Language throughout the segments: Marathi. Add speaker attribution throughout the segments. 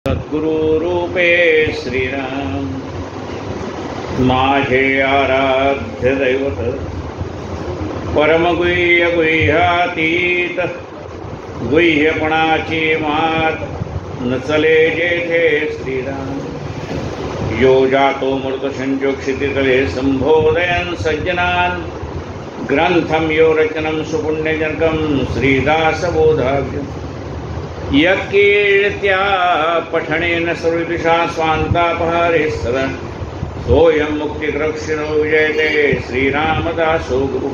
Speaker 1: सद्गुरु रूपे श्रीराम माझे आराध्य दैवत परमगुह्य गुह्यातीत गुह्यपणाची मात नचले जेथे श्रीराम यो जातो मृत संजोक्षितितले संबोधयन् सज्जनान् ग्रंथम यो रचनम सुपुण्यजनकं श्रीदासबोधाव्यम् यकीर्त्या पठनेन सर्वदिशा स्वान्तापहारे सदा सोऽयं मुक्तिकृक्षिणो विजयते श्रीरामदासो गुरु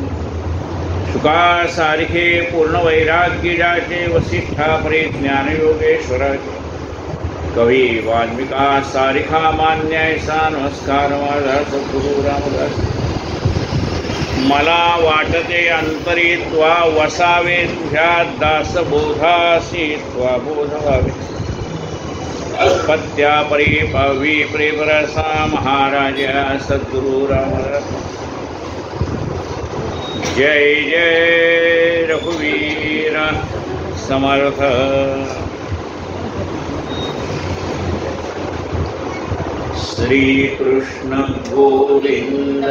Speaker 1: शुका सारिखे पूर्ण वैराग्य जाचे वसिष्ठा परिज्ञान योगेश्वराचे कवी वाल्मिका सारिखा मान्य ऐसा नमस्कार माझा सद्गुरु रामदास मला वाटते अंतरी त्वा वसावे तुझ्या दासबोधासी त्वा बोध व्हावे पत्या परी पवी प्रेमरसा महाराजा सद्गुरु रामदास जय जय रघुवीर समर्थ श्री कृष्ण गोविंद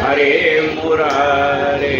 Speaker 1: हरे मुरारे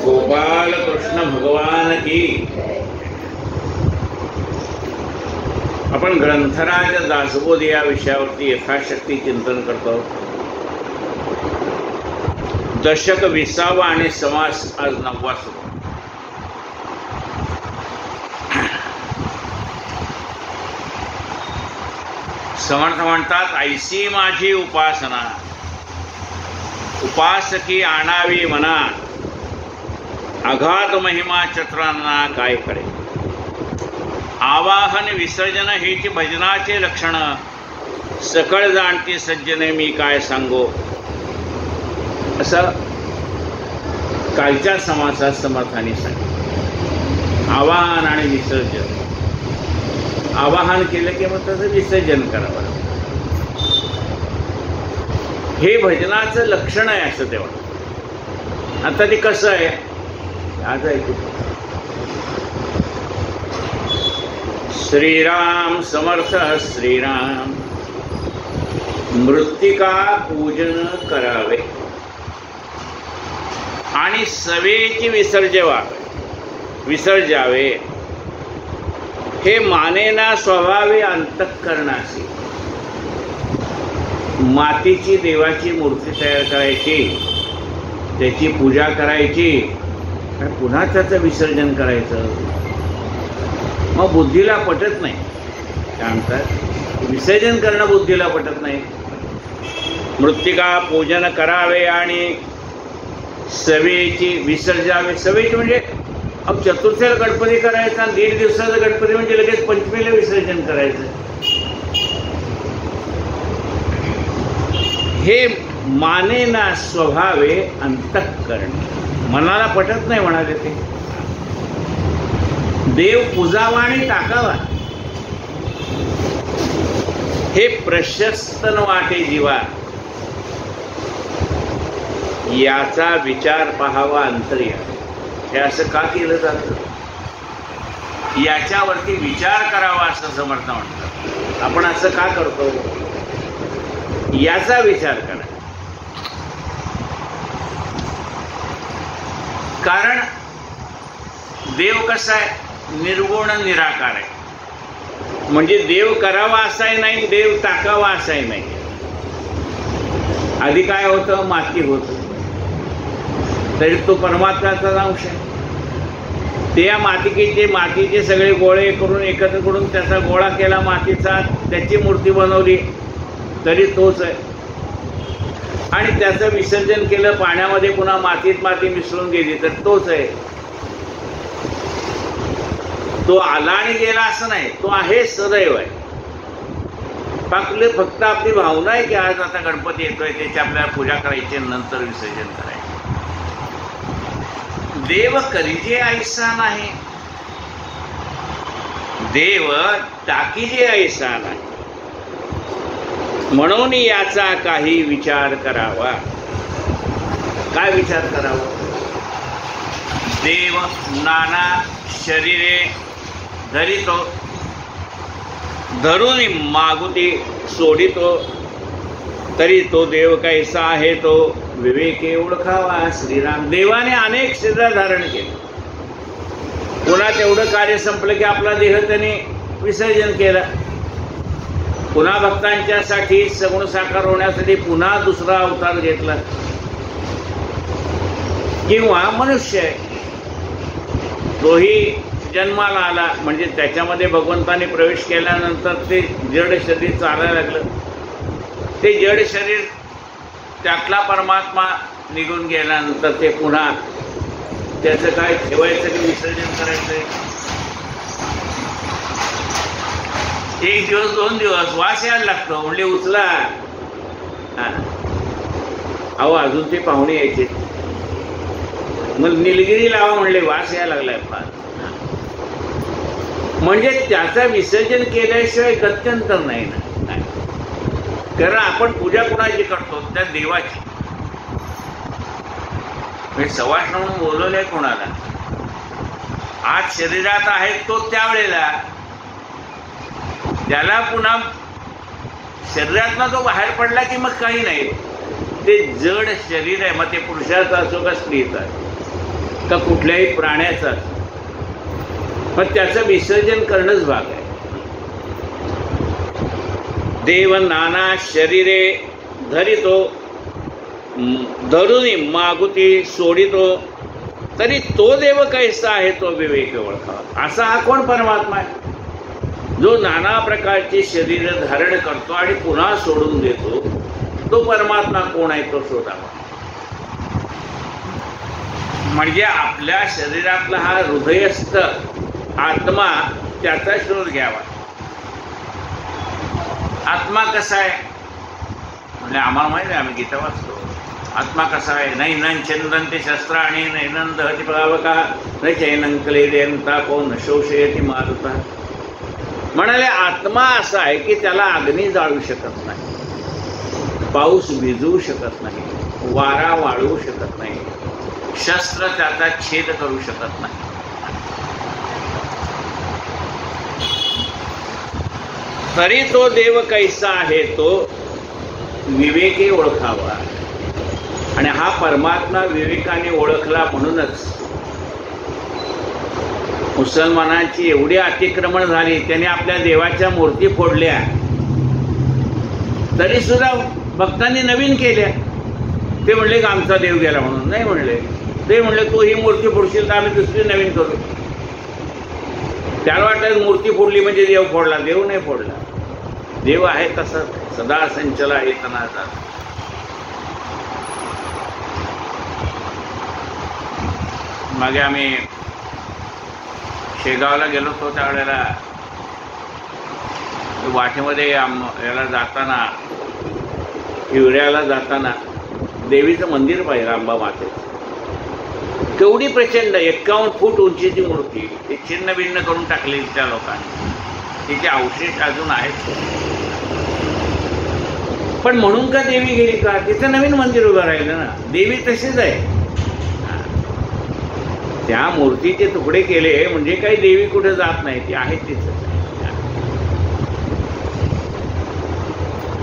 Speaker 1: गोपाल कृष्ण भगवान की। आपण ग्रंथराज दासबोध या विषयावरती यथाशक्ती चिंतन करतो। दशक 20 आणि समास आज 9वा सुरू। समर्थ म्हणतात ऐसी माझी उपासना उपासकी आणावी मना अगाध महिमा चतुरांना काय करे आवाहन विसर्जन हेची भजनाचे लक्षण सकळ जाणती सज्जने मी काय सांगो असं कालच्या समासात समर्थांनी सांगितलं। आवाहन आणि विसर्जन आवाहन केलं की मग त्याचं विसर्जन करावं हे भजनाचं लक्षण आहे असं तेव्हा। आता ते कसं आहे आज ऐकू। श्रीराम समर्थ श्रीराम मृत्तिका पूजन करावे आणि सवेची विसर्जावे हे मानेना स्वभावे अंतःकरणासी। मातीची देवाची मूर्ती तयार करायची त्याची पूजा करायची पुन्हा त्याचं विसर्जन करायचं मग बुद्धीला पटत नाही। काय म्हणतात विसर्जन करणं बुद्धीला पटत नाही। मृत्तिका पूजन करावे आणि सवेची विसर्जावे। सवेची म्हणजे अब चतुर्थीला गणपती करायचा 1.5 दिवसाचा गणपती म्हणजे लगेच पंचमीला विसर्जन करायचं हे मानेना स्वभावे अंतःकरण मनाला पटत नाही म्हणाले ते। देव पूजावा आणि टाकावा हे प्रशस्त न वाटे जीवा याचा विचार पाहावा अंतर्यामी। हे असं का केलं जातं याच्यावरती विचार करावा असं समर्थ म्हणतात। आपण असं का करतो याचा विचार करा। कारण देव कसा आहे निर्गुण निराकार आहे म्हणजे देव करावा असाही नाही देव टाकावा असाही नाही। आधी काय होतं माती होतं तरी तो परमात्म्याचा अंश आहे। त्या मातीचे सगळे गोळे करून एकत्र करून त्याचा गोळा केला मातीचा त्याची मूर्ती बनवली तरी तोच आहे आणि त्याचं विसर्जन केलं पाण्यामध्ये पुन्हा मातीत माती मिसळून गेली तर तोच आहे। तो आला आणि गेला असं नाही, तो आहे, सदैव आहे. फक्त आपली भावना आहे की आज आता गणपती येतोय, त्याची आपल्याला पूजा करायची, नंतर विसर्जन करायचं. देव करीजे ऐसा नाही, देव टाकीजे ऐसा नाही. म्हणून याचा काही विचार करावा. काय विचार करावा? देव नाना शरीरे धरितो, धरून मागुती सोडितो, तरी तो देव कैसा आहे तो विवेके ओळखावा. श्रीराम देवाने अनेक शरीर धारण केले. पुन्हा तेवढं कार्य संपलं की आपला देह त्याने विसर्जन केला. पुन्हा भक्तांच्यासाठी सगुण साकार होण्यासाठी पुन्हा दुसरा अवतार घेतला. किंवा मनुष्य आहे, तोही जन्माला आला, म्हणजे त्याच्यामध्ये भगवंताने प्रवेश केल्यानंतर ते जड शरीर चालायला लागलं. ते जड शरीर त्यातला परमात्मा निघून गेल्यानंतर ते पुन्हा त्याचं काय ठेवायचं की विसर्जन करायचंय. 1 दिवस 2 दिवस वास यायला लागतो, म्हणले उचला. अहो अजून ते पाहुणे यायचे, मग निलगिरी लावा म्हणले, वास यायला लागलाय फार. म्हणजे त्याचं विसर्जन केल्याशिवाय गत्यंतर नाही ना. कारण आपण पूजा कोणाची करतो? त्या देवाची. सवाष्ण म्हणून बोलवलं नाही कोणाला. आज शरीरात आहे तो त्यावेळेला, त्याला पुन्हा शरीरातनं तो बाहेर पडला की मग काही नाही. ते जड शरीर आहे, मग ते पुरुषाचं असो का स्त्रीचं का कुठल्याही प्राण्याचं असो, पण त्याचं विसर्जन करणंच भाग आहे. देव नाना शरीरे धरितो, धरून मागुती सोडितो, तरी तो देव कैसा आहे तो विवेक ओळखावा. असा हा कोण परमात्मा आहे जो नाना प्रकारची शरीर धारण करतो आणि पुन्हा सोडून देतो? तो परमात्मा कोण आहे तो शोधावा. म्हणजे आपल्या शरीरातला हा हृदयस्थ आत्मा, त्याचा शोध घ्यावा. आत्मा कसा आहे म्हणजे आम्हाला माहिती आहे, आम्ही गीता वाचतो. आत्मा कसा आहे? नैनं चंदन्ते शस्त्राणि नैनं दहति पावकः न चैनं क्लेदयन्ता को न शोषयति मारुतः. म्हणाले आत्मा असा आहे की त्याला अग्नी जाळू शकत नाही, पाऊस भिजवू शकत नाही, वारा वाळवू शकत नाही, शस्त्र त्याचा छेद करू शकत नाही. तरी तो देव कैसा आहे तो विवेके ओळखावा. आणि हा परमात्मा विवेकाने ओळखला म्हणूनच मुसलमानांची एवढी अतिक्रमण झाली, त्याने आपल्या देवाच्या मूर्ती फोडल्या, तरी सुद्धा भक्तांनी नवीन केल्या. ते म्हणले की आमचा देव गेला म्हणून नाही म्हणले. ते म्हणले तू ही मूर्ती फोडशील तर आम्ही दुसरी नवीन करू. त्याला वाटलं मूर्ती फोडली म्हणजे देव फोडला. देव नाही फोडला. देव आहे तसंच सदा संचला आहे तनाचा. मागे आम्ही शेगावला गेलो होतो, त्यावेळेला वाटेमध्ये याला जाताना, हिवऱ्याला जाताना देवीचं मंदिर पाहिलं, अंबा मातेचं. केवढी प्रचंड 51 फूट उंचीची मूर्ती. ती छिन्न भिन्न करून टाकली त्या लोकांनी. तिचे अवशेष अजून आहेत. पण म्हणून का देवी गेली का? तिचं नवीन मंदिर उभं राहिलं ना. देवी तशीच आहे. त्या मूर्तीचे तुकडे केले म्हणजे काही देवी कुठे जात नाही, ती आहे तिथं.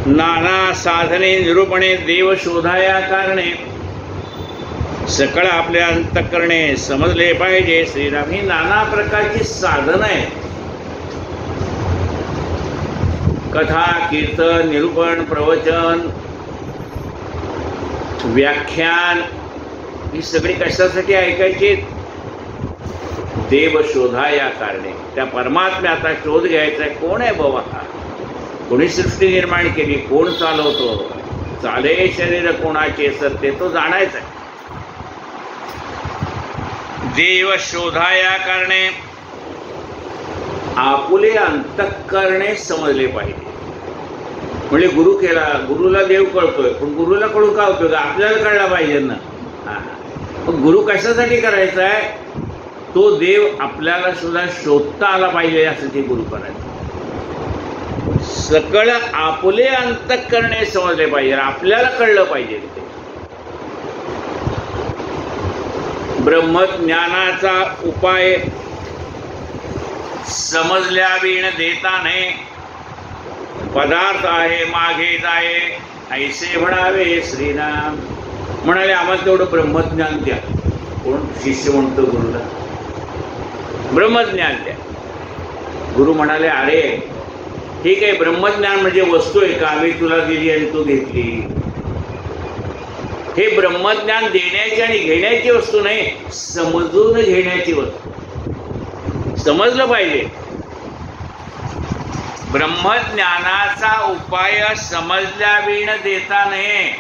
Speaker 1: नाना साधने निरूपणे देव शोधाया कारणे, सकळ आपल्या अंतःकरणे समजले पाहिजे. श्रीराम ही नाना प्रकारची साधनं आहेत. कथा, कीर्तन, निरूपण, प्रवचन, व्याख्यान ही सगळी कशासाठी ऐकायची? देव शोधा या कारणे. त्या परमात्म्याचा शोध घ्यायचा आहे. कोण आहे बाबा हा? कोणी सृष्टी निर्माण केली? कोण चालवतो? चाले शरीर कोणाचे सत्य तो जाणायचं आहे. देव शोधा या कारणे आपुले अंतःकरणे समजले पाहिजे. म्हणजे गुरु केला, गुरुला देव कळतोय, पण गुरुला कळून काय उपयोग, आपल्याला कळला पाहिजे ना. मग गुरु कशासाठी करायचा आहे, तो देव आपल्याला सुद्धा शोधता आला पाहिजे यासाठी गुरु करायचा. सकळ आपुले अंतःकरणे समजले पाहिजे, आपल्याला कळलं पाहिजे. ब्रह्मज्ञानाचा उपाय समजल्या बिन देता नाही, पदार्थ आहे मागे जाये ऐसे म्हणावे श्रीराम. म्हणाले आम्हाला तेवढं ब्रह्मज्ञान द्या. कोण शिष्य म्हणतो गुरुला ब्रह्मज्ञान द्या. गुरु म्हणाले अरे ठीक आहे, ब्रह्मज्ञान म्हणजे वस्तू आहे का, आम्ही तुला दिली आणि तू घेतली. हे ब्रह्मज्ञान देण्याची आणि घेण्याची वस्तू नाही, समजून घेण्याची वस्तू. समजलं पाहिजे. ब्रह्मज्ञानाचा उपाय समजल्या विण देता नाही.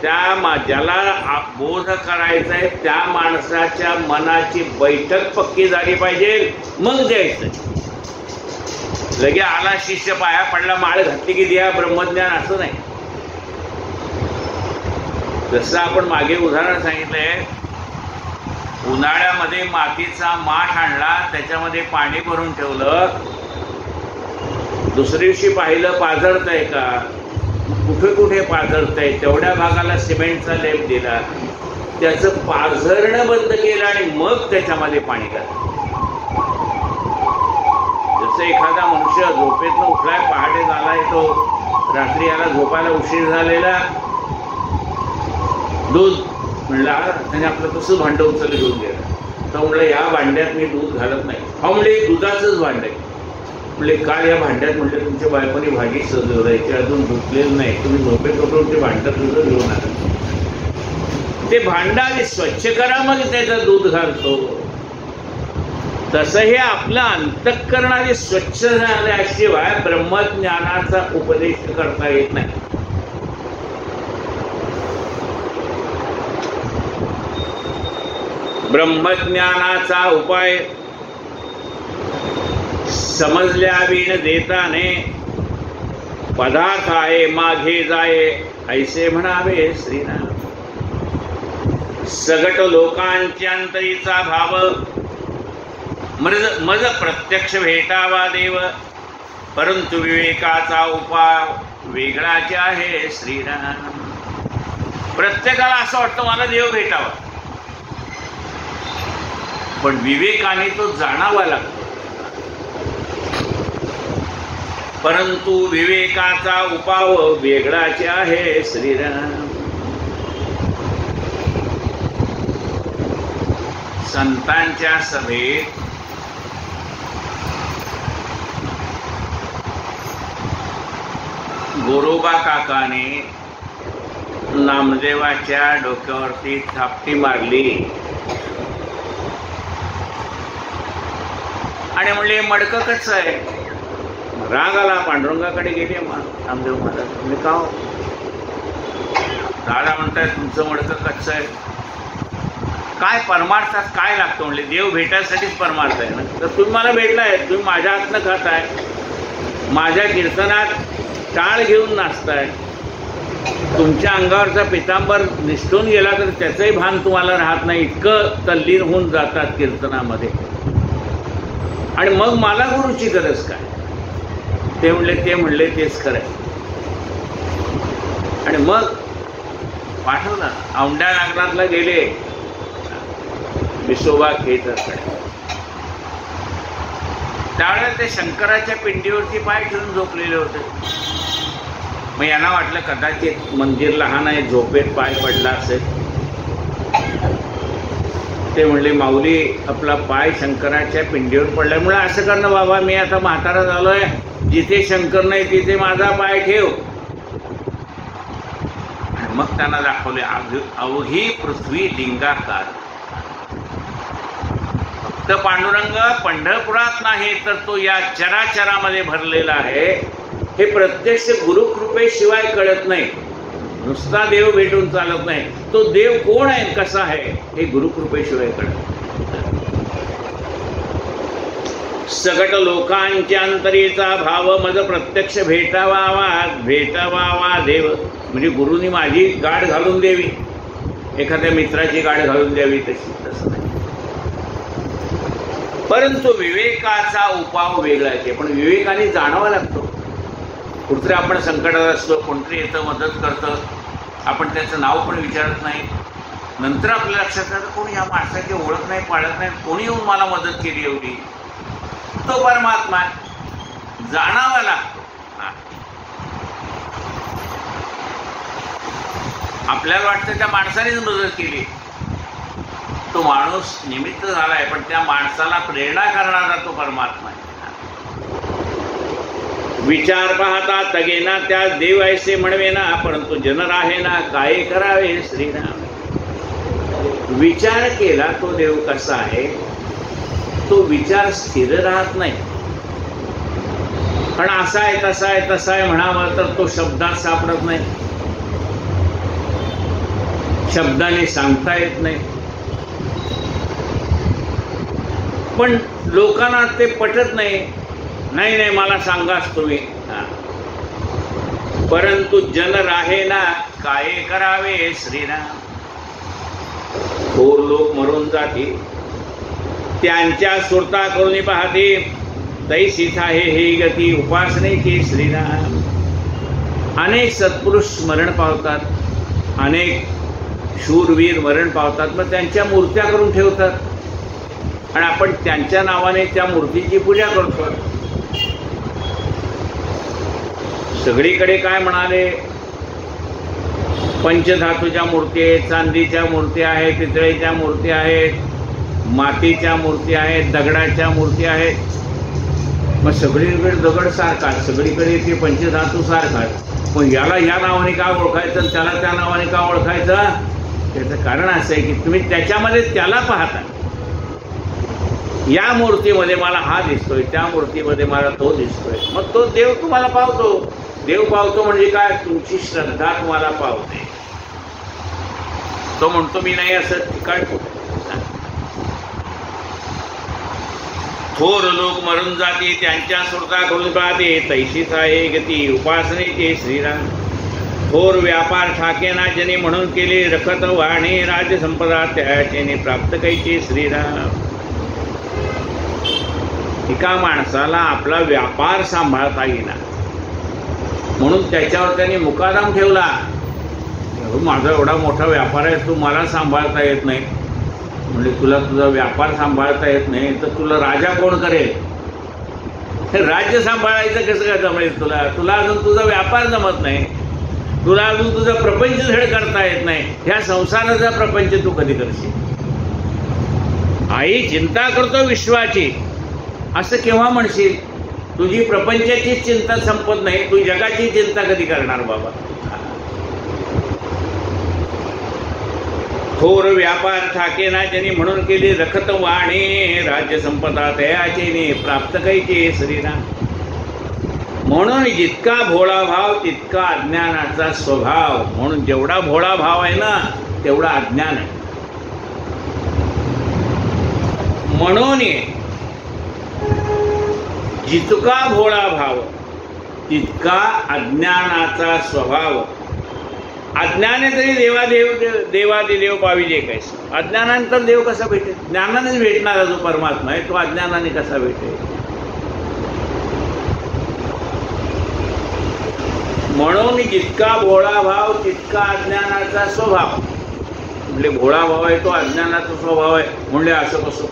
Speaker 1: त्या ज्याला बोध करायचा आहे त्या माणसाच्या मनाची बैठक पक्की झाली पाहिजे, मग द्यायचं. लगे आला शिष्य पाया पडला माळ घातली की द्या ब्रह्मज्ञान, असं नाही. जसं आपण मागे उदाहरण सांगितलंय, उन्हाळ्यामध्ये मातीचा माठ आणला, त्याच्यामध्ये पाणी भरून ठेवलं, दुसऱ्या दिवशी पाहिलं पाझरतंय का, कुठे कुठे पाझरतंय, तेवढ्या भागाला सिमेंटचा लेप दिला, त्याचं पाझरणं बंद केलं आणि मग त्याच्यामध्ये पाणी घातलं. जसं एखादा मनुष्य झोपेतनं उठलाय, पहाटे झालाय, तो रात्री याला झोपायला उशीर झालेला, दूध म्हणला, त्याने आपलं कसं भांडं उचललं घेऊन गेलं. तर म्हणलं या भांड्यात मी दूध घालत नाही. हा म्हणले दुधाचंच भांड आहे. म्हणले काय या भांड्यात, म्हणले तुमच्या बायकोनी भाजी सजवली, अजून धुतलेलं नाही, तुम्ही झोपेत उठून ते भांडं तुझं घेऊन आलं. ते भांडं आधी स्वच्छ करा मग त्याचं दूध घालतो. तसं हे आपलं अंतःकरण आधी स्वच्छ झाल्याशिवाय ब्रह्मज्ञानाचा उपदेश करता येत नाही. ब्रह्मज्ञानाचा उपाय समजल्या बिन देताने, पदार्थ आहे मागे जाये ऐसे म्हणावे श्रीराम. सगट लोकांच्या अंतरीचा भाव, मज प्रत्यक्ष भेटावा देव, परंतु विवेकाचा उपाय वेगळाच आहे श्रीराम. प्रत्येकाला असं वाटतं मला देव भेटावा, पण विवेकाने तो जाणावा लागतो. परंतु विवेकाचा उपाय वेगळाच आहे श्रीराम. संतांच्या सभेत गोरोबा काकाने नामदेवाच्या डोक्यावरती थापटी मारली आणि म्हणले मडकं कसं आहे. राग आला, पांडुरंगाकडे गेले नामदेव महाराज. मी का दादा म्हणताय तुमचं मडकं कच्चं आहे, काय परमार्थात काय लागतं. म्हणले देव भेटायसाठीच परमार्थ आहे ना. तर तुम्ही मला भेटलाय, तुम्ही माझ्या हातनं खाताय, माझ्या कीर्तनात टाळ घेऊन नाचताय, तुमच्या अंगावरचा पितांबर निसटून गेला तर त्याचंही भान तुम्हाला राहत नाही, इतकं तल्लीन होऊन जातात कीर्तनामध्ये. आणि मग मला गुरुची गरज काय. ते म्हणले तेच खरंय. आणि मग पाठवलं, औंढ्या नागनाथला गेले विसोबा खेचरकडे. त्यावेळेला ते शंकराच्या पिंडीवरती पाय ठेवून झोपलेले होते. मग यांना वाटलं कदाचित मंदिर लहान आहे, झोपेत पाय पडला असेल. ते म्हणले माऊली आपला पाय शंकराच्या पिंडीवर पडल्यामुळे असं करणं बाबा, मी आता म्हातारा झालोय, जिथे शंकर नाही तिथे माझा पाय ठेव. मग त्यांना दाखवले अवघी पृथ्वी लिंगाकार. फक्त पांडुरंग पंढरपुरात नाही तर तो या चराचरामध्ये भरलेला आहे. हे प्रत्यक्ष गुरुकृपेशिवाय कळत नाही. नुसता देव भेटून चालत नाही. तो देव कोण आहे, कसा आहे, हे गुरुकृपेशिवाय कळत. सकट लोकांच्या अंतरीचा भाव मज प्रत्यक्ष भेटावा देव. म्हणजे गुरुनी माझी गाठ घालून द्यावी, एखाद्या मित्राची गाठ घालून द्यावी तसं नाही. परंतु विवेकाचा उपाव वेगळा आहे. पण विवेकाने जाणावा लागतो. कुठतरी आपण संकटात असतो, कोणतरी येतं मदत करतं, आपण त्याचं नाव पण विचारत नाही. नंतर आपल्या लक्षात येतं कोणी या माणसाची ओळख नाही, पाळत नाही, कोणी येऊन मला मदत केली एवढी. तो परमात्मा जाणावा लागतो. आपल्याला वाटतं त्या माणसानेच मदत केली, तो माणूस निमित्त झालाय, पण त्या माणसाला प्रेरणा करणारा तो परमात्मा आहे. विचार पाहता तगेना त्या देव ऐसे म्हणवेना, परंतु जन राहेना काय करावे श्रीराम. विचार केला तो देव कसा आहे, तो विचार स्थिर राहत नाही. पण असा आहे तसा आहे तसा आहे म्हणावं तर तो शब्दात सापडत नाही, शब्दाने सांगता येत नाही. पण लोकांना ते पटत नाही. नाही नाही मला सांगाच तुम्ही. परंतु जन राहेना काय करावे श्रीराम. थोर लोक मरून जाते, त्यांच्या सुरता करून पाहते, तैसीच आहे हे गती उपासनेची श्रीराम. अनेक सत्पुरुष मरण पावतात, अनेक शूरवीर मरण पावतात, मग त्यांच्या मूर्त्या करून ठेवतात आणि आपण त्यांच्या नावाने त्या मूर्तीची पूजा करतो. सगळीकडे काय म्हणाले, पंचधातूच्या मूर्ती आहेत, चांदीच्या मूर्त्या आहेत, पितळेच्या मूर्त्या आहेत, मातीच्या मूर्ती आहेत, दगडाच्या मूर्ती आहेत. मग सगळीकडे दगड सारखाच, सगळीकडे ते पंचधातू सारखाच. मग याला ह्या नावाने का ओळखायचं, त्याला त्या नावाने का ओळखायचं. त्याचं कारण असं आहे की तुम्ही त्याच्यामध्ये त्याला पाहता. या मूर्तीमध्ये मला हा दिसतोय, त्या मूर्तीमध्ये मला तो दिसतोय, मग तो देव तुम्हाला पावतो. देव पावतो म्हणजे काय, तुमची श्रद्धा तुम्हाला पावते. तो म्हणतो मी नाही असं ठिकाण. थोर लोक मरून जाते, त्यांच्या सुरता करून पाहते, तैशीच आहे गती उपासनेचे श्रीराम. थोर व्यापार ठाकेना जने म्हणून केले, रखत वाणे राज संपदा त्याचेने प्राप्त कैचे श्रीराम. एका माणसाला आपला व्यापार सांभाळता येईना म्हणून त्याच्यावर त्यांनी मुकादम ठेवला. माझा एवढा मोठा व्यापार आहे, तू मला सांभाळता येत नाही. म्हणजे तुला तुझा व्यापार सांभाळता येत नाही तर तुला राजा कोण करेल. हे राज्य सांभाळायचं कसं काय जमेल तुला. तुला अजून तुझा व्यापार जमत नाही, तुला अजून तुझा प्रपंच धड करता येत नाही. ह्या संसाराचा प्रपंच तू कधी करशील. आई चिंता करतो विश्वाची असं केव्हा म्हणशील. तुझी प्रपंचाची चिंता संपत नाही, तू जगाची चिंता कधी करणार बाबा. थोर व्यापार ठाकेना ज्यांनी म्हणून केले, रखत वाणे राज्य संपदा तयाचेने प्राप्त कैचे श्रीराम. म्हणून जितका भोळा भाव तितका अज्ञानाचा स्वभाव. म्हणून जेवढा भोळा भाव आहे ना तेवढा अज्ञान आहे. म्हणून जितका भोळा भाव तितका अज्ञानाचा स्वभाव. अज्ञाने तरी देवादिदेव पाविजे कैसे. अज्ञानानंतर देव कसा भेटेल. ज्ञानानेच भेटणारा जो परमात्मा आहे तो अज्ञानाने कसा भेटेल. म्हणून जितका भोळा भाव तितका अज्ञानाचा स्वभाव. म्हणजे भोळा भाव आहे तो अज्ञानाचा स्वभाव आहे. म्हणले असं कसं.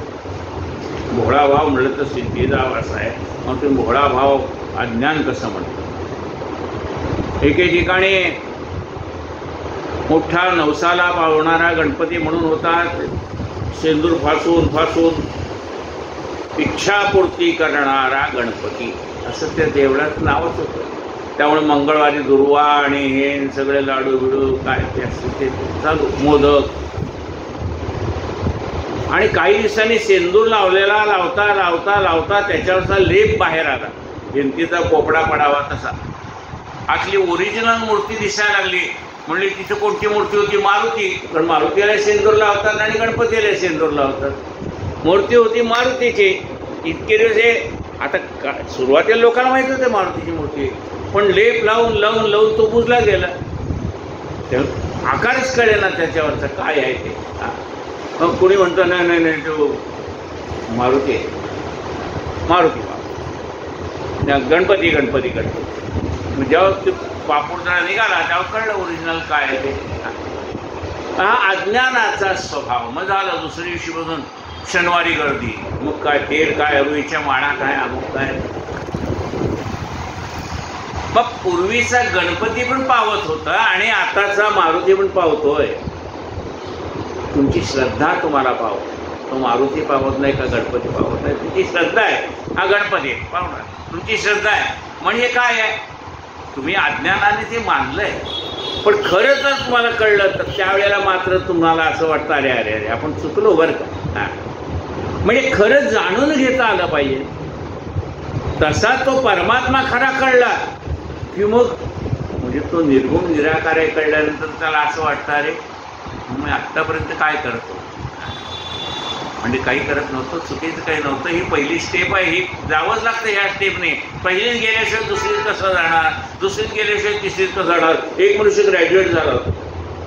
Speaker 1: भोळा भाव म्हणलं तर सिद्धीदाव असा आहे, मग तुम्ही भोळा भाव अज्ञान कसं म्हणतो. एके ठिकाणी मोठा नवसाला पावणारा गणपती म्हणून होता. शेंदूर फासून फासून इच्छापूर्ती करणारा गणपती असं त्या देवळात नावच होतं. त्यामुळे मंगळवारी दुर्वा आणि हे सगळे लाडू बिडू काय ते असते ते चालू, मोदक. आणि काही दिवसांनी सेंदूर लावलेला लावता लावता लावता त्याच्यावरचा लेप बाहेर आला, भिंतीचा पोपडा पडावा तसा. आपली ओरिजिनल मूर्ती दिसायला लागली. म्हणली तिथे कोणती मूर्ती होती. मारुती. पण मारुतीला सेंदूर लावतात आणि गणपतीला सेंदूर लावतात. मूर्ती होती मारुतीची इतके दिवस हे आता सुरुवातीला लोकांना माहित होते मारुतीची मूर्ती, पण लेप लावून लावून लावून तो बुजला गेला, आकारच कळेना त्याच्यावरचा काय आहे ते. मग कुणी म्हणतो नाही नाही नाही तो मारुती आहे, मारुती गणपती गणपती गणपती. जेव्हा ते पापुडा निघाला तेव्हा कळलं ओरिजिनल काय आहे ते. हा अज्ञानाचा स्वभाव. मग झालं दुसऱ्या दिवशीपासून शनिवारी गर्दी, मग काय तेल काय, रुईच्या माळा काय, अमुक काय. मग पूर्वीचा गणपती पण पावत होता आणि आताचा मारुती पण पावतोय. तुमची श्रद्धा तुम्हाला पावत, तो मारुती पावत नाही का गणपती पावत नाही. तुमची श्रद्धा आहे, हा गणपती पावणार, तुमची श्रद्धा आहे. म्हणजे काय आहे, तुम्ही अज्ञानाने ते मानलंय, पण खरं जर तुम्हाला कळलं तर त्यावेळेला मात्र तुम्हाला असं वाटतं अरे अरे अरे आपण चुकलो बरं का. म्हणजे खरं जाणून घेता आलं पाहिजे. तसा तो परमात्मा खरा कळला की मग म्हणजे तो निर्गुण निराकार आहे कळल्यानंतर त्याला असं वाटतं अरे मी आत्तापर्यंत काय करतो, म्हणजे काही करत नव्हतं, चुकीचं काही नव्हतं. ही पहिली स्टेप आहे, ही जावंच लागतं ह्या स्टेपने. पहिलीच गेल्याशिवाय दुसरीत कसं जाणार, दुसरीत गेल्याशिवाय तिसरीत कसं जाणार. एक मनुष्य ग्रॅज्युएट झाला,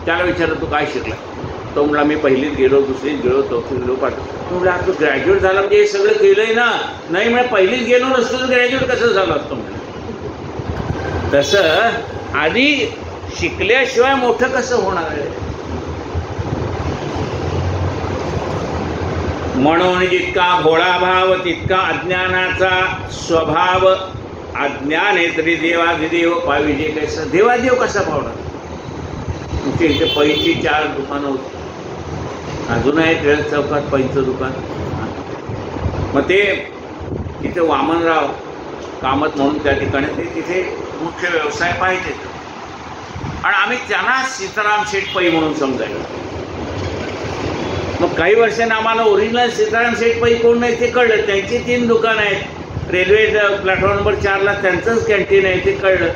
Speaker 1: त्याला विचारलं तू काय शिकला, तो म्हणला मी पहिलीत गेलो, दुसरीत गेलो, चौथीत गेलो, पाठवतो. तो म्हणला तू ग्रॅज्युएट झाला म्हणजे हे सगळं केलंय ना. नाही म्हणजे पहिलीत गेलो नसतो तर ग्रॅज्युएट कसं झालं असतं म्हणलं. तसं आधी शिकल्याशिवाय मोठं कसं होणार आहे. म्हणून जितका भोळा भाव तितका अज्ञानाचा स्वभाव. अज्ञान आहे तरी देवाधिदेव पाविजे कसं. देवादेव कसा पावणार. तुमच्या इथे पैची 4 दुकानं होती, अजून आहे टिळक चौकात पैचं दुकान. मग ते तिथे वामनराव कामत म्हणून त्या ठिकाणी ते तिथे मुख्य व्यवसाय पाहिजे आणि आम्ही त्यांना सीताराम शेठ पै म्हणून समजायला. मग काही वर्षांनी आम्हाला ओरिजिनल सीताराम शेठ पै कोण नाही ते कळलं. त्यांची 3 दुकानं आहेत, रेल्वे प्लॅटफॉर्म नंबर 4ला त्यांचंच कॅन्टीन आहे ते कळलं.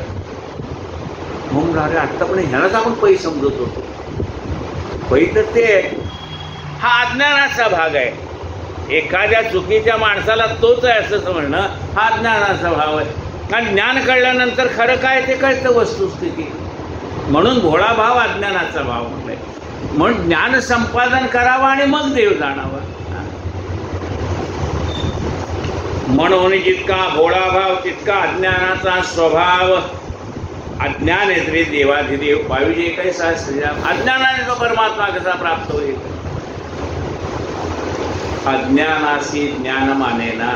Speaker 1: म्हणून अरे आत्ता पण ह्यालाच आपण पै समजत होतो. पै तर ते हा अज्ञानाचा भाग आहे. एखाद्या चुकीच्या माणसाला तोच आहे असं म्हणणं हा अज्ञानाचा भाव आहे. आणि ज्ञान कळल्यानंतर खरं काय ते कळतं वस्तुस्थिती. म्हणून भोळा भाव अज्ञानाचा भाव म्हटलाय. म्हणून ज्ञान संपादन करावं आणि मग देव जाणावा. म्हणून जितका भोळा भाव तितका अज्ञानाचा स्वभाव. अज्ञान आहे तरी देवाधिदेव पाविजे कैसा श्रीराम. अज्ञानाने तो परमात्मा कसा प्राप्त होईल. अज्ञानासी ज्ञान मानेना.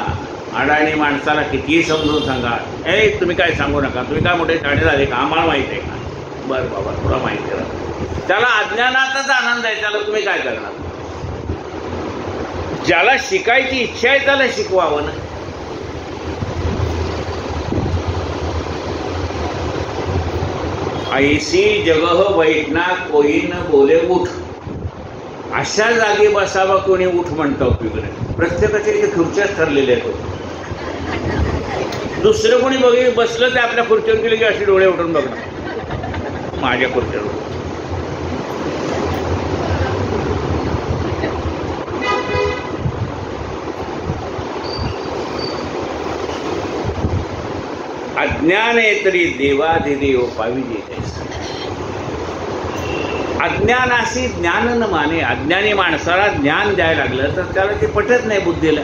Speaker 1: अडाणी माणसाला कितीही समजून सांगा, ए तुम्ही काय सांगू नका, तुम्ही काय मोठे शाळे झाले का, आम्हाला माहिती आहे का. बरं बाबा तुला माहिती आहे. त्याला अज्ञानाचाच आनंद आहे, त्याला तुम्ही काय करणार. ज्याला शिकायची इच्छा आहे त्याला शिकवावं ना. ऐसी जगह बैठना कोई न बोले उठ. अशा जागी बसावा कोणी उठ म्हणतो. प्रत्येकाच्या इथे खुर्च्याच ठरलेल्या आहेत. दुसरं कोणी बसलं ते आपल्या खुर्चीवर गेले की अशी डोळे उठून बघणार माझ्या खुर्चीवर. अज्ञान आहे तरी देवाधिदेव पाविजे कैसा. अज्ञानाशी ज्ञान न माने. अज्ञानी माणसाला ज्ञान द्यायला लागलं तर त्याला ते पटत नाही बुद्धीला.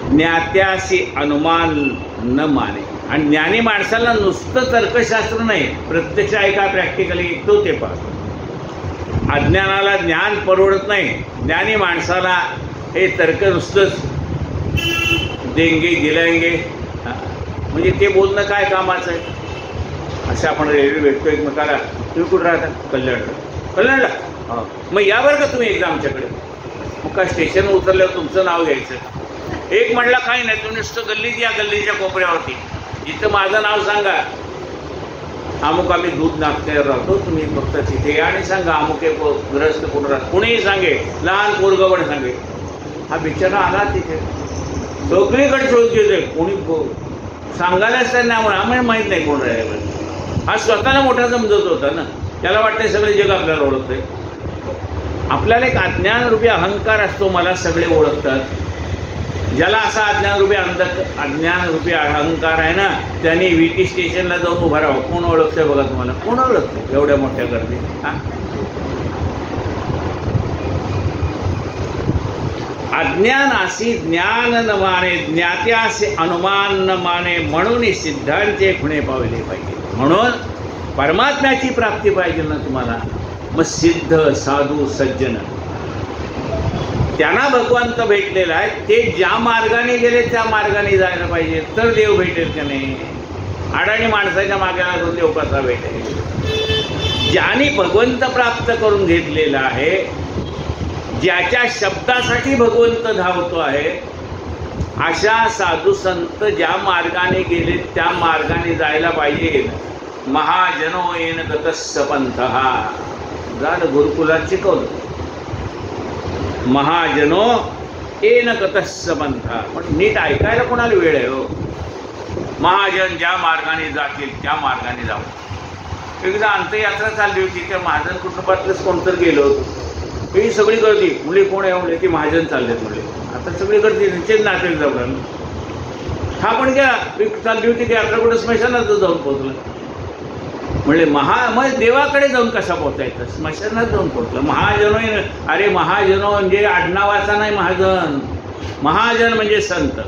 Speaker 1: ज्ञात्याशी अनुमान न माने. आणि ज्ञानी माणसाला नुसतं तर्कशास्त्र नाही, प्रत्यक्ष ऐका प्रॅक्टिकली तो ते पाहतो. अज्ञानाला ज्ञान परवडत नाही. ज्ञानी माणसाला हे तर्क नुसतंच देंगे दिलांगे म्हणजे ते बोलणं काय कामाचं आहे. असं आपण रेल्वे भेटतो एकमेकाला, तुम्ही कुठं राहता, कल्याणला. कल्याणला हां, मग या बरं का तुम्ही एकदा आमच्याकडे. मग काय स्टेशनवर उतरल्यावर तुमचं नाव घ्यायचं. एक म्हणला काही नाही, तुम्ही नुसतं गल्लीत या, गल्लीच्या कोपऱ्यावरती जिथं माझं नाव सांगा. अमुक आम्ही दूध नागत्यावर राहतो, तुम्ही फक्त तिथे या आणि सांगा अमुक एक ग्रस्त कुठं राहत. कुणीही सांगे, लहान पोरगं पण सांगे. हा बिचारा आला तिथे, सगळीकडे शोध घेतोय, कोणी सांगायलाच त्यांना आम्हाला माहीत नाही कोण राहिलं. हा स्वतःला मोठा समजत होता ना. त्याला वाटतंय सगळे जग आपल्याला ओळखतंय. आपल्याला एक अज्ञान रूपी अहंकार असतो, मला सगळे ओळखतात. ज्याला असा अज्ञानरूपी अहंकार आहे ना, त्यांनी VT स्टेशनला जाऊन उभा राहावं. कोण ओळखतंय बघा तुम्हाला? कोण ओळखतंय एवढ्या मोठ्या गर्दीत? अज्ञानासी ज्ञान न माने, ज्ञात्यासी अनुमान न माने, म्हणून सिद्धांचे खुणे पावले पाहिजे. म्हणून परमात्म्याची प्राप्ती पाहिजे ना तुम्हाला, मग सिद्ध साधू सज्जन त्यांना भगवंत भेटलेला आहे. ते ज्या मार्गाने गेले त्या मार्गाने जायला पाहिजे, तर देव भेटेल का नाही? अडाणी माणसाच्या मागे लागून देव कसा भेटेल? ज्याने भगवंत प्राप्त करून घेतलेला आहे, ज्याच्या शब्दासाठी भगवंत धावतो आहे, अशा साधू संत ज्या मार्गाने गेले त्या मार्गाने जायला पाहिजे. महाजनो येन गतस्स पंथः झालं, गुरुकुलात शिकवलं. महाजनो येन गतस्स पंथः, पण नीट ऐकायला कोणाला वेळ आहे हो? महाजन ज्या मार्गाने जातील त्या मार्गाने जाऊ. एकदा अंत्ययात्रा चालली होती, त्या महाजन कुटुंबातलंच कोणतर गेलो होतो. ही सगळी गर्दी, मुली कोण आहे म्हणले, ती महाजन चाललेत म्हणले. आता सगळी गर्दी त्यांचेच नातेवाईक जाऊ. हा पण गेला, चालली होती की यात्रा कुठं स्मशानात जाऊन पोहोचलं. म्हणले मग देवाकडे जाऊन कसा पोहोचायचं? स्मशानात जाऊन पोहोचलं. महाजनो, अरे महाजनो म्हणजे आडनावाचा नाही महाजन, महाजन म्हणजे संत.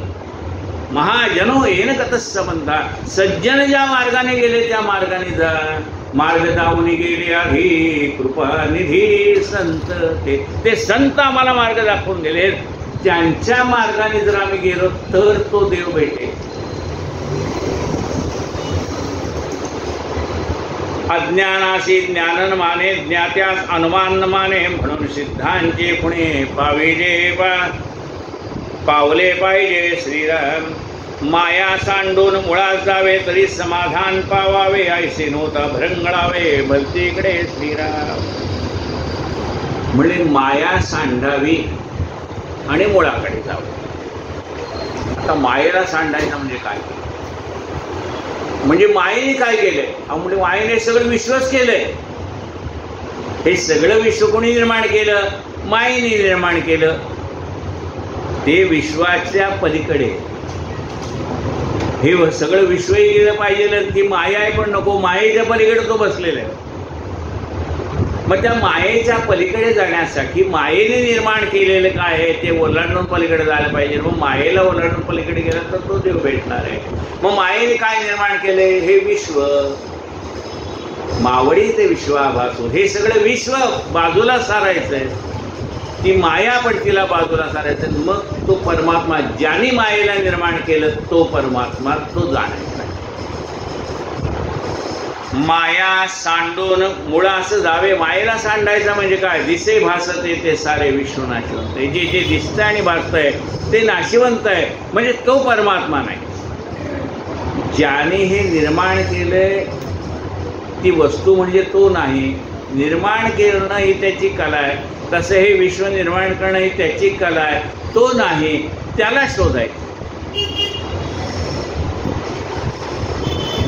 Speaker 1: महाजनो येन गतस्स पंथः, सज्जन ज्या मार्गाने गेले त्या मार्गाने जा. मार्ग दावून गेले आधी कृपा निधी संत, ते संत आम्हाला मार्ग दाखवून गेले. त्यांच्या मार्गाने जर आम्ही गेलो तर तो देव भेटेल. अज्ञानासी ज्ञान न माने, ज्ञात्यास अनुमान न माने, म्हणून सिद्धांचे खुणे पावले पाहिजे. श्रीराम माया सांडून मुळात जावे, तरी समाधान पावावे. ऐसे नव्हता भरंगळावे भलतीकडे. श्रीराम म्हणजे माया सांडावी आणि मुळाकडे जावे. आता मायेला सांडायचं म्हणजे काय? म्हणजे मायेने काय केलंय? म्हणजे मायेने सगळं विश्वच केलंय. हे सगळं विश्व कोणी निर्माण केलं? मायेने निर्माण केलं. ते विश्वाच्या पलीकडे हे सगळं विश्वही गेलं पाहिजे. ती माया आहे पण नको, मायेच्या पलीकडे तो बसलेला आहे. मग त्या मायेच्या पलीकडे जाण्यासाठी मायेने निर्माण केलेलं काय आहे ते ओलांडून पलीकडे जायला पाहिजे. मग मायेला ओलांडून पलीकडे गेला तर तो देव भेटणार आहे. मग मायेने काय निर्माण केलंय? हे विश्व, मावळी ते विश्वाभासू, हे सगळं विश्व बाजूला सारायचंय. ती माया पण तिला बाजूला सारायचं. मग तो परमात्मा ज्याने मायेला निर्माण केलं तो परमात्मा तो जाणायचा. माया सांडून मुळास जावे. मायेला सांडायचं म्हणजे काय? दिसे भासते ते सारे विश्व नाशिवंत. जे जे दिसतंय आणि भासतंय ते नाशिवंत आहे, म्हणजे तो परमात्मा नाही. ज्याने हे निर्माण केलंय ती वस्तू म्हणजे तो नाही. निर्माण करणं ही त्याची कला आहे, तसं हे विश्व निर्माण करणं ही त्याची कला आहे. तो नाही, त्याला शोधायचं.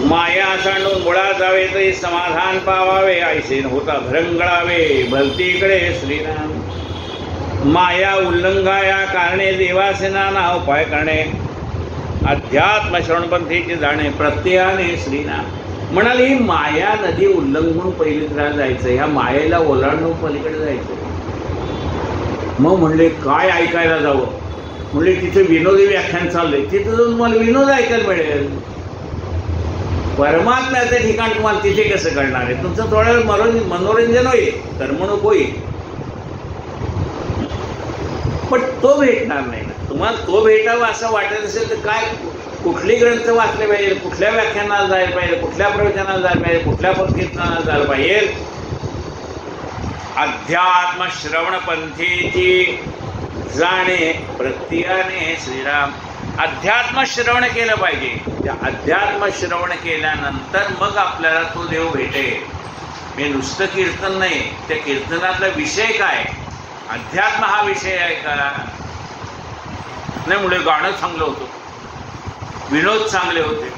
Speaker 1: माया सांडून मुळात जावे, तरी समाधान पावावे. ऐसे होता भरंगळावे भलतीकडे. श्रीराम माया उल्लंघाया कारणे, देवासेना नाव उपाय करणे. अध्यात्म श्रवणपंथीचे जाणे प्रत्ययाने. श्रीराम म्हणाले ही माया नदी उल्लंघून पलीकडे जायचं, ह्या मायेला ओलांडून पलीकडे जायचं. मग म्हणले काय ऐकायला जावं? म्हणले तिथे विनोदी व्याख्यान चाललंय, तिथं जाऊन तुम्हाला विनोद ऐकायला मिळेल. परमात्म्याचं ठिकाण तुम्हाला तिथे कसं कळणार आहे? तुमचं थोडं मनोरंजन होईल, करमणूक होईल, पण तो भेटणार नाही ना. तुम्हाला तो भेटावा असं वाटत असेल तर काय, कुठली ग्रंथ वाचले पाहिजे, कुठल्या व्याख्यानाला जायला पाहिजे, कुठल्या प्रवचनाला जायला पाहिजे, कुठल्या कीर्तनाला जायला पाहिजे? अध्यात्म श्रवण पंथीची जाणे प्रत्ययाने. श्रीराम अध्यात्म श्रवण केलं पाहिजे. त्या अध्यात्म श्रवण केल्यानंतर मग आपल्याला तो देव भेटेल. हे नुसतं कीर्तन नाही, त्या कीर्तनातला विषय काय? अध्यात्म हा विषय आहे का? नाही. मुळे गाणं चांगलं होतं, विनोद चांगले होते,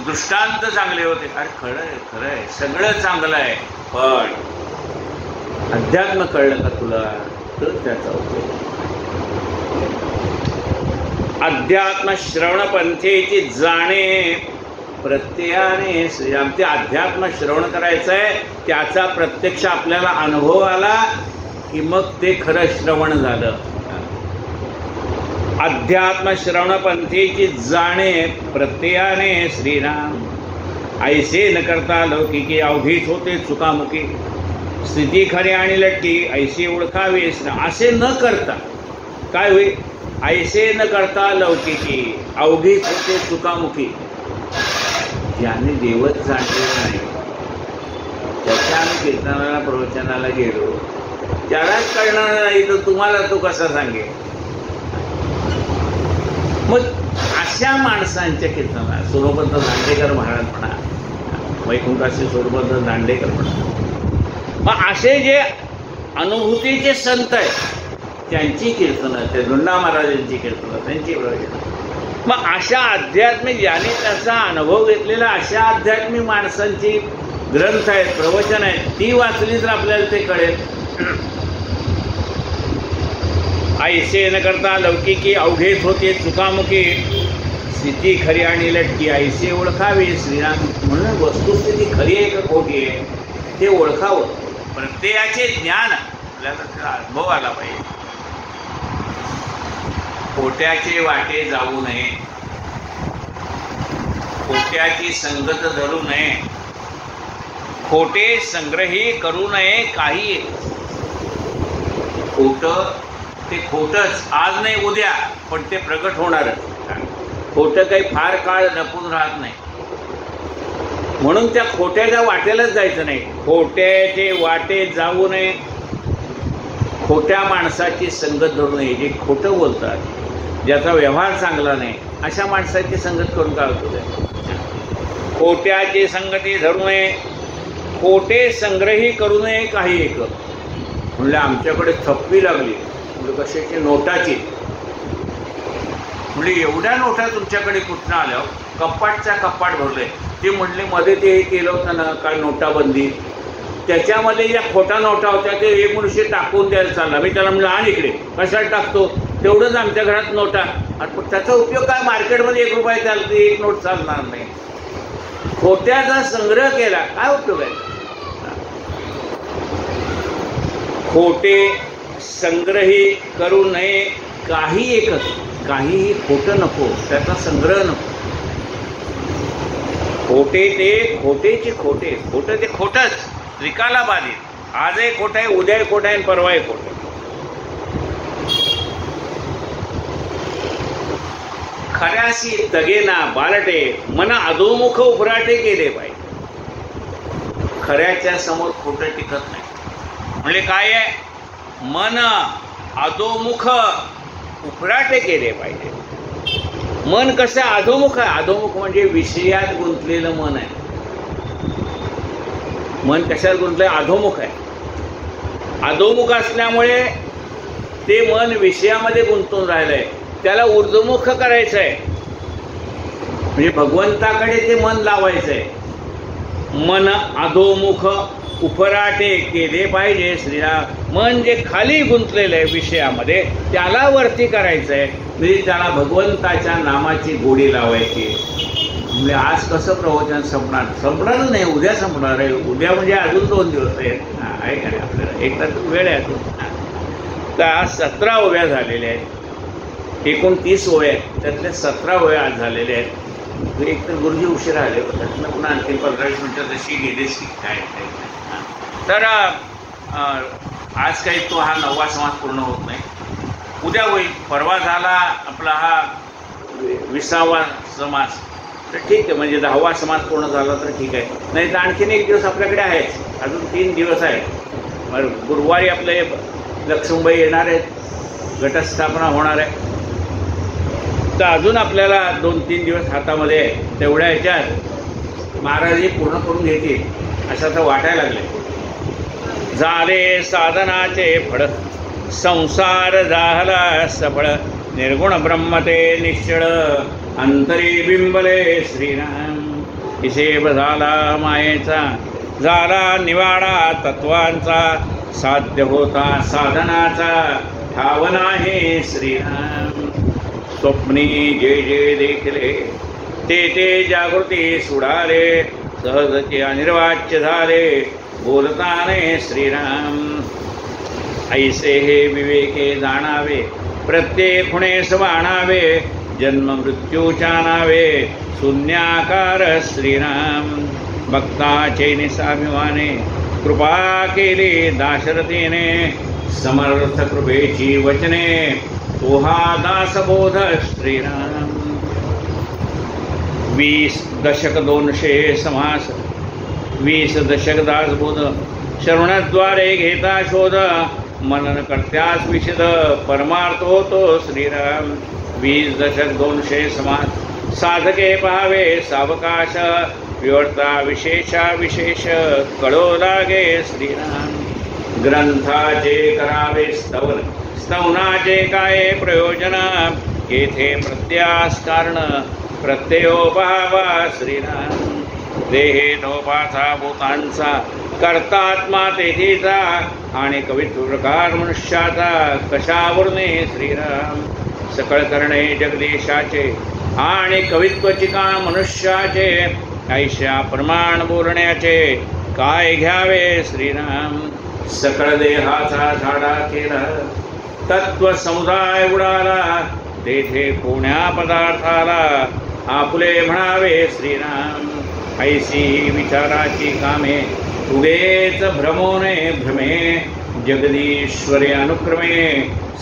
Speaker 1: दृष्टांत चांगले होते. अरे खरंय खरंय सगळं चांगलं आहे, पण अध्यात्म कळलं का तुला तर त्याचा उपयोग. अध्यात्म श्रवण पंथेची जाणे प्रत्ययाने श्रीराम. ते अध्यात्म श्रवण करायचं आहे, त्याचा प्रत्यक्ष आपल्याला अनुभव आला की मग ते खरं श्रवण झालं. अध्यात्म श्रवण पंथेची जाणे प्रत्ययाने श्रीराम. ऐसे न करता लौकिकी अवघीच होते चुकामुकी. स्थिती खरी आणि लट्टी ऐसे ओळखावे. असे न करता काय होईल? ऐसे न करता लौकिकी अवघीच होते चुकामुखी. ज्याने देवच जाणलेलं नाही त्याच्या आम्ही कीर्तनाला प्रवचनाला गेलो त्यालाच कळणार नाही तर तुम्हाला तो कसा सांगेल? मग अशा माणसांच्या कीर्तनाला सूरबद्ध दांडेकर महाराज म्हणा, वैकुंठाचे सूरबद्ध दांडेकर म्हणा, मग असे जे अनुभूतीचे संत आहेत त्यांची कीर्तनं, ते धुंडा महाराजांची कीर्तनं, त्यांची प्रवचनं. मग अशा आध्यात्मिक ज्याने त्याचा अनुभव घेतलेला अशा आध्यात्मिक माणसांची ग्रंथ आहेत, प्रवचन आहेत, ती वाचली तर आपल्याला ते कळेल. ऐसे न करता लौकिकी अवघेच होते चुकामुकी. स्थिती खरी आणि लटकी ऐसे ओळखावे श्रीराम. म्हणून वस्तुस्थिती खरी आहे का खोटी आहे ते ओळखावं. प्रत्ययाचे ज्ञान आपल्याला त्याचा अनुभव आला पाहिजे. खोट्याचे वाटे जाऊ नये, खोट्याची संगत धरू नये, खोटे संग्रही करू नये. काही खोटं ते खोटंच, आज नाही उद्या, पण ते प्रगट होणारच. खोटं काही फार काळ लपून राहत नाही. म्हणून त्या खोट्याच्या वाटेलाच जायचं नाही. खोट्याचे वाटे जाऊ नये, खोट्या माणसाची संगत धरू नये. जे खोटं बोलतात, ज्याचा व्यवहार चांगला नाही, अशा माणसाची संगत करून काय होतं? खोट्याची संगती धरू नये, खोटे संग्रही करू नये. काही एक म्हणलं आमच्याकडे थप्पी लागली, म्हणजे कशाची? नोटाची. म्हणजे एवढ्या नोटा तुमच्याकडे कुठनं आल्या? कप्पाटचा कप्पाट भरले. ते म्हणले मध्ये ते हे केलं होतं ना काय नोटाबंदी, त्याच्यामध्ये ज्या खोटा नोटा होत्या ते एक मनुष्य टाकून द्यायला चालला. मी त्याला म्हणलं आण इकडे. कशाला टाकतो? तेवढंच आमच्या घरात नोटा. त्याचा उपयोग काय? मार्केटमध्ये 1 रुपया चालते, 1 नोट चालणार नाही. खोट्याचा संग्रह केला काय उपयोग आहे? खोटे संग्रही करू नये. काही एकच, काहीही खोटं नको, त्याचा संग्रह नको. खोटे ते खोटेचे खोटे, खोटं ते खोटंच, त्रिकाला बाधित. आजही खोटं आहे, उद्याही खोटं आहे, परवाही खोटं. खऱ्याशी तगेना बालटे, मन अधोमुख उभराटे केले पाहिजे. खऱ्याच्या समोर खोटं टिकत नाही. म्हणजे काय आहे? मन अधोमुख उभराटे केले पाहिजे. मन कसं अधोमुख आहे? अधोमुख म्हणजे विषयात गुंतलेलं मन आहे. मन कशात गुंतलंय? अधोमुख आहे. अधोमुख असल्यामुळे ते मन विषयामध्ये गुंतून राहिलंय. त्याला ऊर्ध्वमुख करायचं आहे, म्हणजे भगवंताकडे ते मन लावायचं आहे. मन अधोमुख उफराटे केले पाहिजे श्रीराम. मन जे खाली गुंतलेलं आहे विषयामध्ये त्याला वरती करायचं आहे, म्हणजे त्याला भगवंताच्या नामाची गोडी लावायची. म्हणजे आज कसं प्रवचन संपणार? संपणारच नाही, उद्या संपणार आहे. उद्या म्हणजे अजून 2 दिवस आहेत. आहे का नाही? आपल्याला एक तास वेळ आहे अजून. तर आज 17 ओव्या झालेल्या आहेत. एकूण 30 ओव्या आहेत, त्यातल्या 17 ओव्या आज झालेल्या आहेत. एक तर गुरुजी उशिरा आले, त्यातनं पुन्हा आणखी 15-20 मिनटं तशी गेलीच की काय. तर आज काही तो हा 9वा समास पूर्ण होत नाही. उद्या होईल. परवा झाला आपला हा 20वा समास, तर ठीक आहे. म्हणजे 10वा समास पूर्ण झाला तर ठीक आहे. नाही तर आणखीन 1 दिवस आपल्याकडे आहेच. अजून 3 दिवस आहेत. गुरुवारी आपले लक्ष्मीबाई येणार आहेत, घटस्थापना होणार आहे. तर अजून आपल्याला 2-3 दिवस हातामध्ये आहे. तेवढ्या ह्याच्यात महाराजही पूर्ण करून घेतील असं तर वाटायला लागले. झाले साधनाचे फळ, संसार झाला सफळ. निर्गुण ब्रह्मते निश्चळ, अंतरी बिंबले श्रीराम. हिशेब झाला मायेचा, झाला निवाडा तत्वांचा. साध्य होता साधनाचा, ठाव नाही श्रीराम. स्वप्नी जे जे देखले ते ते जागृती सुडाले सहजचे अनिर्वाच्य झाले बोलताने श्रीराम ऐसे हे विवेके जाणावे प्रत्येक खुणे सवाणावे जन्म मृत्यूच्या नावे शून्याकार श्रीराम भक्ताचे निसाभिमाने कृपा केली दाशरथीने समर्थ कृपेची वचने तो हा दासबोध श्रीराम 20 दशक 200 समास 20 दशक दासबोध श्रवणाद्वारे घेता शोध मनन करत्यास विशद परमार्थ होतो श्रीराम 20 दशक 200 समास साधके पाहावे सावकाश विवर्ता विशेषा विशेष कळो लागे श्रीराम ग्रंथाचे करावे स्तवन स्तवनाचे काय प्रयोजन येथे प्रत्यास कारण प्रत्ययो पाहावा श्रीराम देहे नोपाचा भूतांचा कर्तात्मा तेथेचा आणि कवित्व प्रकार मनुष्याचा कशावरणे श्रीराम सकळ करणे जगदीशाचे आणि कवित्वचिका मनुष्याचे ऐशा प्रमाण बोलण्याचे काय घ्यावे श्रीराम सकळ देहाचा झाडा केला तत्व समुदाय उडाला तेथे कोण्या पदार्थाला आपुले म्हणावे श्रीराम ऐसी विचाराची कामे उगेच भ्रमोने भ्रमे जगदीश्वरे अनुक्रमे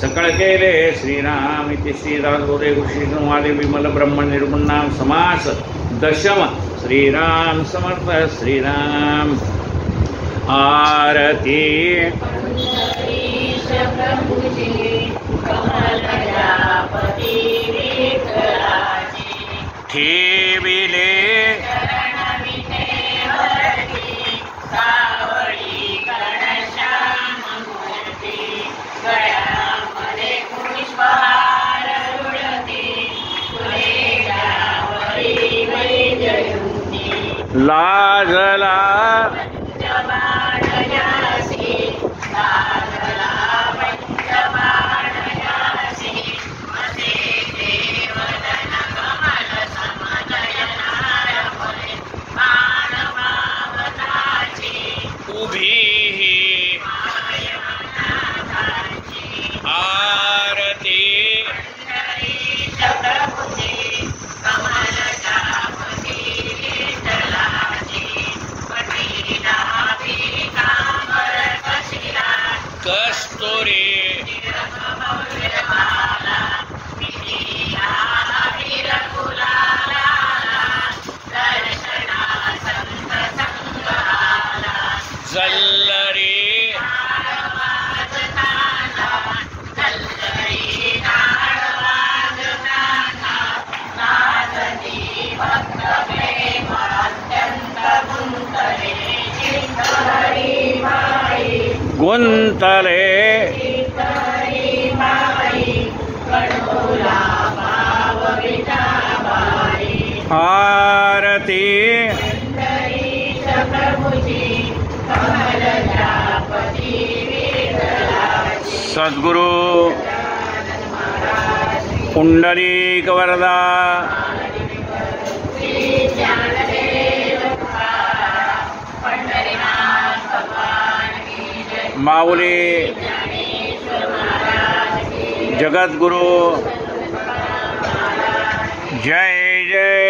Speaker 1: सकळ केले श्रीराम इति श्रीदासबोधे कृष्णवादे विमल ब्रह्म निर्गुणाम समास दशम श्रीराम समर्थ श्रीराम आरती ठेविले लाजला उभी आरती कस्तुरी जल्लरी गुंतले आरती सद्गुरु पुंडरीक वरदा माऊली जगद्गुरु जय जय